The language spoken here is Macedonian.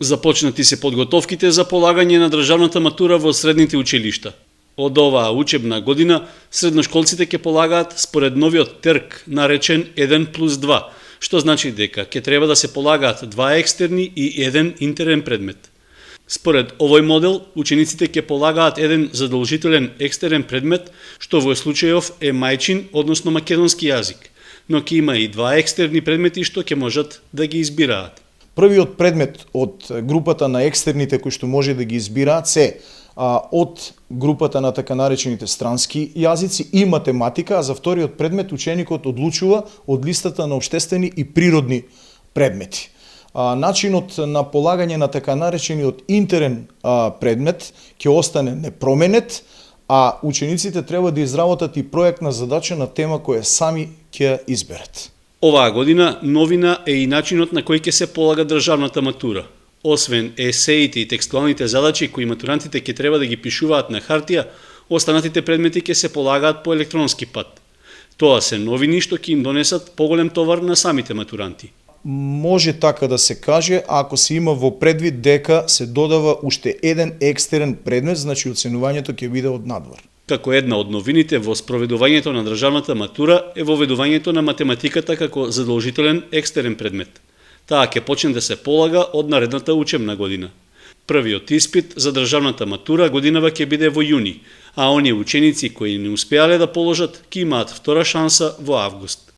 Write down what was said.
Започнати се подготовките за полагање на државната матура во средните училишта. Од оваа учебна година, средношколците ќе полагаат според новиот терк наречен 1+2, што значи дека ќе треба да се полагаат 2 екстерни и 1 интерен предмет. Според овој модел, учениците ќе полагаат еден задолжителен екстерен предмет, што во случајов е мајчин, односно македонски јазик, но ќе има и 2 екстерни предмети што ќе можат да ги избираат. Првиот предмет од групата на екстерните кои што може да ги избираат се од групата на така наречените странски јазици и математика, а за вториот предмет ученикот одлучува од листата на општествени и природни предмети. Начинот на полагање на така наречениот интерен предмет ќе остане непроменет, а учениците треба да изработат и проектна задача на тема која сами ќе изберат. Оваа година новина е и начинот на кој ќе се полага државната матура. Освен есеите и текстуалните задачи кои матурантите ќе треба да ги пишуваат на хартија, останатите предмети ќе се полагаат по електронски пат. Тоа се новини што ќе им донесат поголем товар на самите матуранти. Може така да се каже, ако се има во предвид дека се додава уште еден екстерен предмет, значи оценувањето ќе биде од надвор. Како една од новините во спроведувањето на државната матура е воведувањето на математиката како задолжителен екстерен предмет. Таа ќе почне да се полага од наредната учебна година. Првиот испит за државната матура годинава ќе биде во јуни, а оние ученици кои не успеале да положат ќе имаат втора шанса во август.